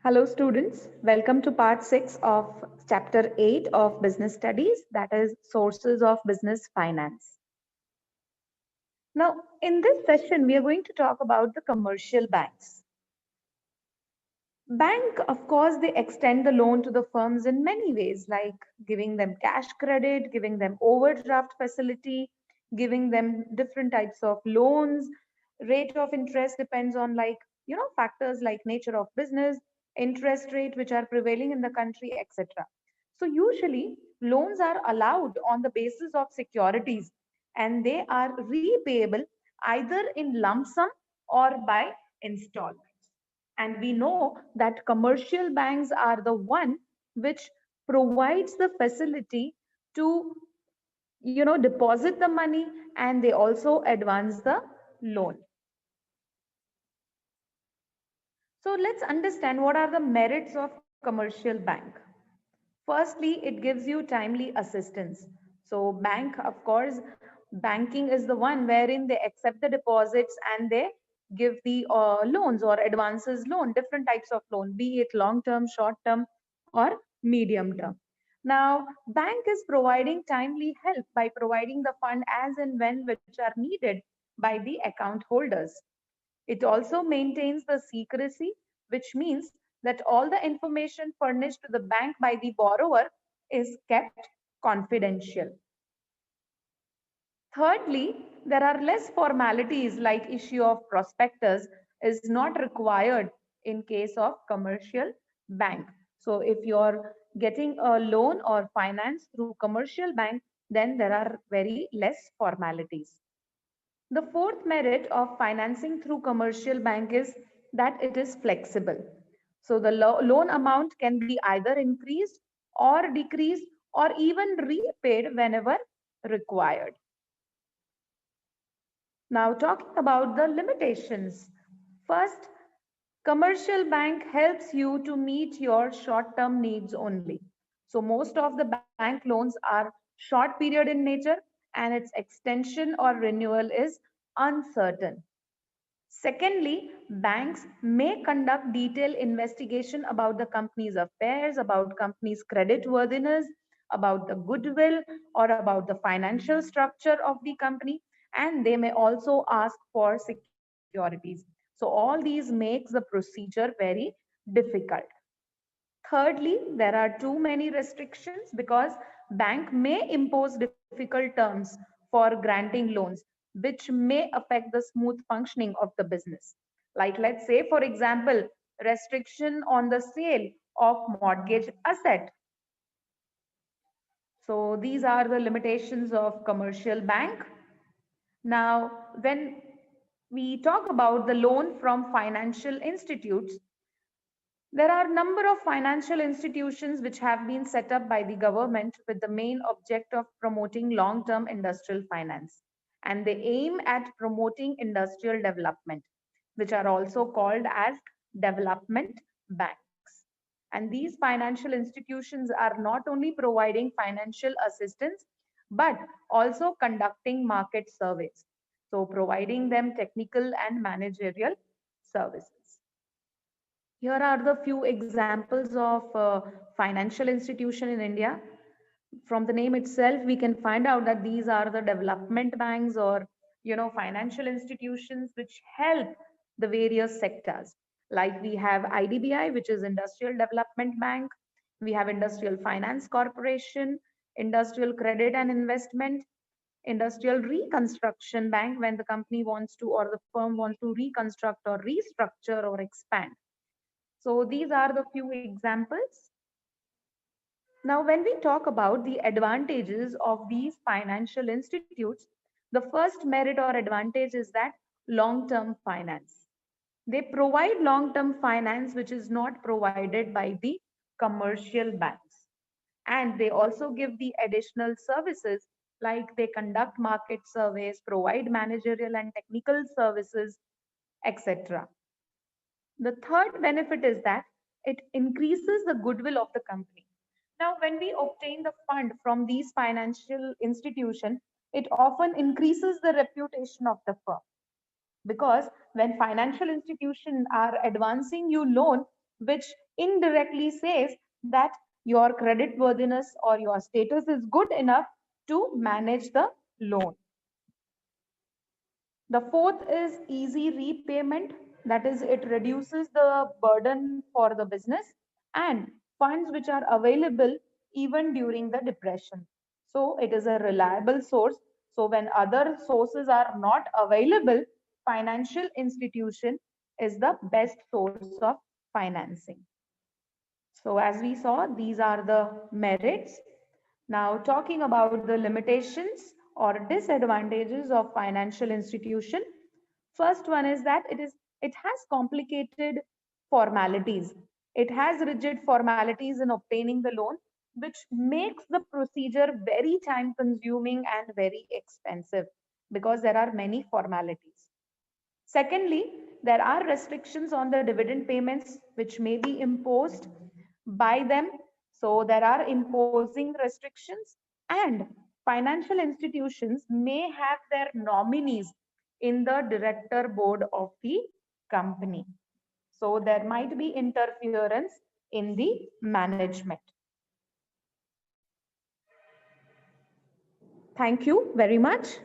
Hello, students. Welcome to part 6 of chapter 8 of business studies, that is, sources of business finance. Now, in this session, we are going to talk about the commercial banks. Bank, of course, they extend the loan to the firms in many ways, like giving them cash credit, giving them overdraft facility, giving them different types of loans. Rate of interest depends on factors like nature of business, interest rate which are prevailing in the country, etc. So usually loans are allowed on the basis of securities and they are repayable either in lump sum or by installment. And we know that commercial banks are the one which provides the facility to deposit the money, and they also advance the loan. So let's understand what are the merits of commercial bank. Firstly, it gives you timely assistance. So bank, of course, banking is the one wherein they accept the deposits and they give the loans or advances loan, different types of loan, be it long term, short term, or medium term. Now, bank is providing timely help by providing the fund as and when which are needed by the account holders. It also maintains the secrecy, which means that all the information furnished to the bank by the borrower is kept confidential. Thirdly, there are less formalities like issue of prospectus is not required in case of commercial bank. So if you're getting a loan or finance through commercial bank, then there are very less formalities. The fourth merit of financing through commercial bank is that it is flexible. So the loan amount can be either increased or decreased or even repaid whenever required. Now talking about the limitations. First, commercial bank helps you to meet your short-term needs only. So most of the bank loans are short period in nature and its extension or renewal is uncertain. Secondly, banks may conduct detailed investigation about the company's affairs, about company's credit worthiness, about the goodwill, or about the financial structure of the company, and they may also ask for securities. So all these makes the procedure very difficult. Thirdly, there are too many restrictions because bank may impose difficult terms for granting loans, which may affect the smooth functioning of the business. Like let's say, for example, restriction on the sale of mortgage asset. So these are the limitations of commercial bank. Now, when we talk about the loan from financial institutes, there are a number of financial institutions which have been set up by the government with the main object of promoting long-term industrial finance. And they aim at promoting industrial development, which are also called as development banks. And these financial institutions are not only providing financial assistance, but also conducting market surveys. So providing them technical and managerial services. Here are the few examples of financial institution in India. From the name itself, we can find out that these are the development banks or financial institutions which help the various sectors. Like we have IDBI, which is Industrial Development Bank. We have Industrial Finance Corporation, Industrial Credit and Investment, Industrial Reconstruction Bank when the company wants to or the firm wants to reconstruct or restructure or expand. So these are the few examples. Now, when we talk about the advantages of these financial institutes, the first merit or advantage is that long-term finance. They provide long-term finance which is not provided by the commercial banks. And they also give the additional services like they conduct market surveys, provide managerial and technical services, etc. The third benefit is that it increases the goodwill of the company. Now, when we obtain the fund from these financial institutions, it often increases the reputation of the firm because when financial institutions are advancing you loan which indirectly says that your credit worthiness or your status is good enough to manage the loan. The fourth is easy repayment. That is, it reduces the burden for the business and funds which are available even during the depression. So it is a reliable source. So when other sources are not available, financial institution is the best source of financing. So as we saw, these are the merits. Now talking about the limitations or disadvantages of financial institution. First one is that it has complicated formalities. It has rigid formalities in obtaining the loan, which makes the procedure very time consuming and very expensive because there are many formalities. Secondly, there are restrictions on the dividend payments which may be imposed by them. So there are imposing restrictions, and financial institutions may have their nominees in the director board of the company. So there might be interference in the management. Thank you very much.